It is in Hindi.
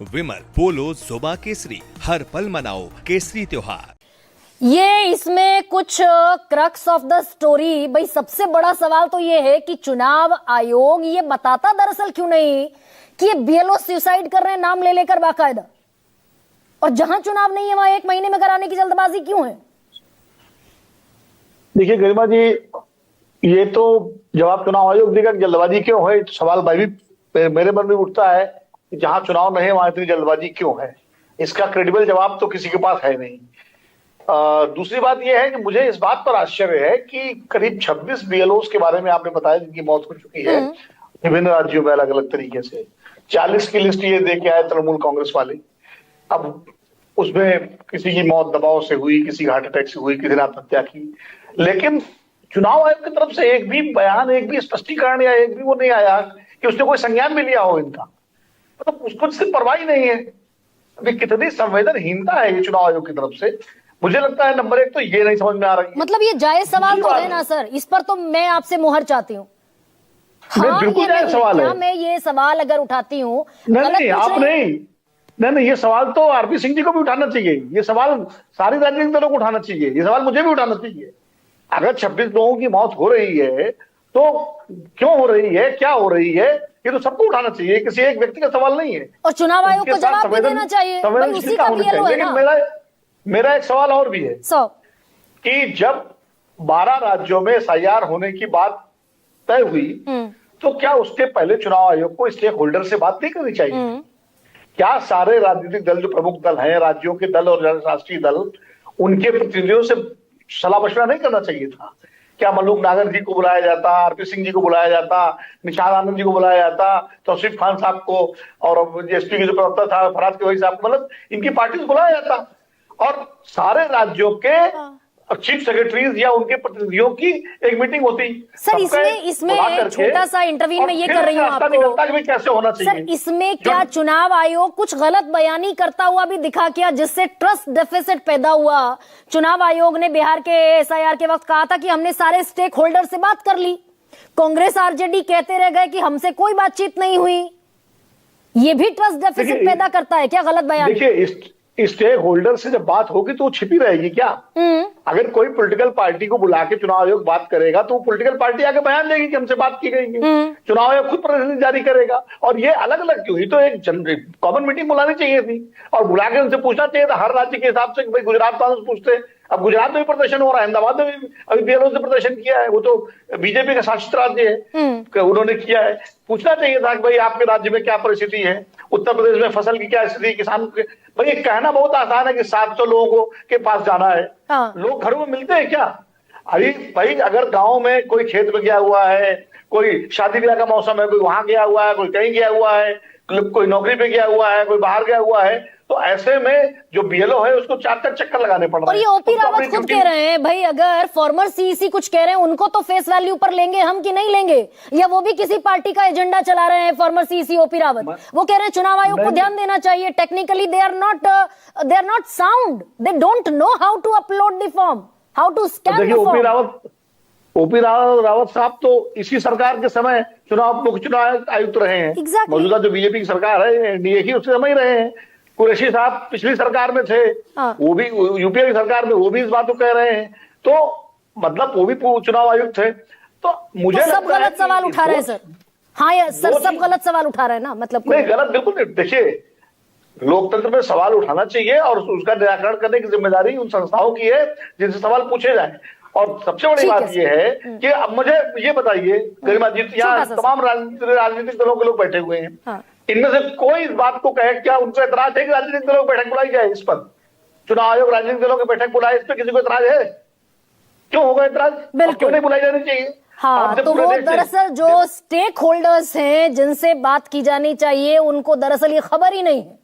विमल पोलो जोबा केसरी, हर पल मनाओ केसरी त्योहार। ये इसमें कुछ क्रक्स ऑफ द स्टोरी, भाई सबसे बड़ा सवाल तो ये है कि चुनाव आयोग ये बताता दरअसल क्यों नहीं कि ये बीएलओ सुसाइड कर रहे हैं नाम ले लेकर बाकायदा, और जहां चुनाव नहीं है वहां 1 महीने में कराने की जल्दबाजी क्यों है? देखिए गरिमा जी, ये तो जवाब चुनाव आयोग देगा कि जल्दबाजी क्यों है। तो सवाल भाई भी मेरे मन में उठता है कि जहां चुनाव नहीं है वहां इतनी जल्दबाजी क्यों है। इसका क्रेडिबल जवाब तो किसी के पास है नहीं। दूसरी बात यह है कि मुझे इस बात पर आश्चर्य है कि करीब 26 बीएलओस के बारे में आपने बताया जिनकी मौत हो चुकी है विभिन्न राज्यों में अलग अलग तरीके से। 40 की लिस्ट ये दे के आए तृणमूल कांग्रेस वाले। अब उसमें किसी की मौत दबाव से हुई, किसी हार्ट अटैक से हुई, किसी ने आत्महत्या की, लेकिन चुनाव आयोग की तरफ से एक भी बयान, एक भी स्पष्टीकरण या एक भी वो नहीं आया कि उसने कोई संज्ञान भी लिया हो इनका। मतलब उसको सिर्फ परवाह ही नहीं है। अभी कितनी संवेदनहीनता है ये चुनाव आयोग की तरफ से, मुझे लगता है नंबर 1 तो ये नहीं समझ में आ रही है। मतलब ये जायज सवाल तो है ना सर, इस पर तो मैं आपसे मुहर चाहती हूँ। हाँ, बिल्कुल जायज सवाल है। मैं ये सवाल अगर उठाती हूँ, नहीं आप नहीं, ये सवाल तो आरपी सिंह जी को भी उठाना चाहिए। ये सवाल सारी राजनीतिक दलों को उठाना चाहिए। ये सवाल मुझे भी उठाना चाहिए। अगर 26 लोगों की मौत हो रही है तो क्यों हो रही है, क्या हो रही है, ये तो सबको उठाना चाहिए। किसी एक व्यक्ति का सवाल नहीं है और चुनाव आयोग को जवाब भी देना चाहिए। भाई उसी का बीएलओ है ना। मेरा एक सवाल और भी है कि जब 12 राज्यों में एसआईआर होने की बात तय हुई तो क्या उसके पहले चुनाव आयोग को स्टेक होल्डर से बात नहीं करनी चाहिए? क्या सारे राजनीतिक दल जो प्रमुख दल हैं, राज्यों के दल और राष्ट्रीय दल, उनके प्रतिनिधियों से सलाह मशवरा नहीं करना चाहिए था? क्या मलूक नागर जी को बुलाया जाता, आरपी सिंह जी को बुलाया जाता, निशाद आनंद जी को बुलाया जाता, तौसीफ खान साहब को और एसपी के जो प्रवक्ता था फराज के वही साहब, मतलब इनकी पार्टी को बुलाया जाता और सारे राज्यों के चीफ सेक्रेटरीज या उनके प्रतिनिधियों की एक मीटिंग होती। सर इसमें एक छोटा सा इंटरव्यू में ये कर रही हूँ आपको, कैसे होना चाहिए सर इसमें क्या चुनाव आयोग कुछ गलत बयानी करता हुआ भी दिखा क्या, जिससे ट्रस्ट डेफिसिट पैदा हुआ? चुनाव आयोग ने बिहार के एसआईआर के वक्त कहा था कि हमने सारे स्टेक होल्डर से बात कर ली, कांग्रेस आरजेडी कहते रह गए कि हमसे कोई बातचीत नहीं हुई। ये भी ट्रस्ट डेफिसिट पैदा करता है क्या गलत बयान? देखिए स्टेक होल्डर से जब बात होगी तो वो छिपी रहेगी क्या? अगर कोई पॉलिटिकल पार्टी को बुला के चुनाव आयोग बात करेगा तो पॉलिटिकल पार्टी आके बयान देगी कि हमसे बात की गई है। चुनाव आयोग खुद प्रतिनिधि जारी करेगा। और ये अलग अलग क्यों? ही तो एक कॉमन मीटिंग बुलानी चाहिए थी और बुला के उनसे पूछना चाहिए था हर राज्य के हिसाब से। भाई गुजरात वालों से पूछते, अब गुजरात में भी प्रदर्शन हो रहा है, अहमदाबाद में भी अभी बीएलओ से प्रदर्शन किया है, वो तो बीजेपी का शासित राज्य है, उन्होंने किया है। पूछना चाहिए था कि भाई आपके राज्य में क्या परिस्थिति है, उत्तर प्रदेश में फसल की क्या स्थिति, किसान भाई कहना बहुत आसान है कि 700 लोगों के पास जाना है। लोग घरों में मिलते हैं क्या? अभी भाई अगर गांव में कोई खेत में गया हुआ है, कोई शादी ब्याह का मौसम है, कोई वहां गया हुआ है, कोई कहीं गया हुआ है, कोई नौकरी पे गया हुआ है, कोई बाहर गया हुआ है, तो ऐसे में जो बीएलओ है उसको 4 चक्कर लगाने पड़ रहे हैं। और ये ओपी रावत खुद कह रहे हैं भाई, अगर फॉर्मर सीईसी कुछ कह रहे हैं उनको तो फेस वैल्यू पर लेंगे हम कि नहीं लेंगे, या वो भी किसी पार्टी का एजेंडा चला रहे हैं? फॉर्मर सीईसी ओपी रावत वो कह रहे हैं चुनाव आयोग को ध्यान देना चाहिए, technically they are not sound, they don't know how to upload the form, how to scan the form. OP Rawat साहब तो इसी सरकार के समय मुख्य चुनाव आयुक्त रहे हैं। मौजूदा जो बीजेपी की सरकार है, एनडीए की, उसके समय रहे हैं। कुरैशी साहब पिछली सरकार में थे, वो भी यूपीए की सरकार में, वो भी इस बात को कह रहे हैं। तो मतलब वो भी चुनाव आयुक्त थे। तो मुझे सब गलत सवाल उठा रहे हैं सर। हाँ यार सर, सब गलत सवाल उठा रहे हैं ना, मतलब नहीं गलत बिल्कुल नहीं। देखिए लोकतंत्र में सवाल उठाना चाहिए और उसका निराकरण करने की जिम्मेदारी उन संस्थाओं की है जिनसे सवाल पूछे जाए। और सबसे बड़ी बात यह है कि अब मुझे ये बताइए गरिमा जी, यहाँ तमाम राजनीतिक दलों के लोग बैठे हुए हैं, इनमें से कोई इस बात को कहे क्या उनको एतराज है कि राजनीतिक दलों की बैठक बुलाई जाए? इस पर चुनाव आयोग राजनीतिक दलों की बैठक बुलाए, इस पर किसी को एतराज है? क्यों होगा एतराज? क्यों नहीं बुलाई जानी चाहिए? हाँ, तो वो दरअसल जो स्टेक होल्डर्स हैं जिनसे बात की जानी चाहिए उनको दरअसल ये खबर ही नहीं है।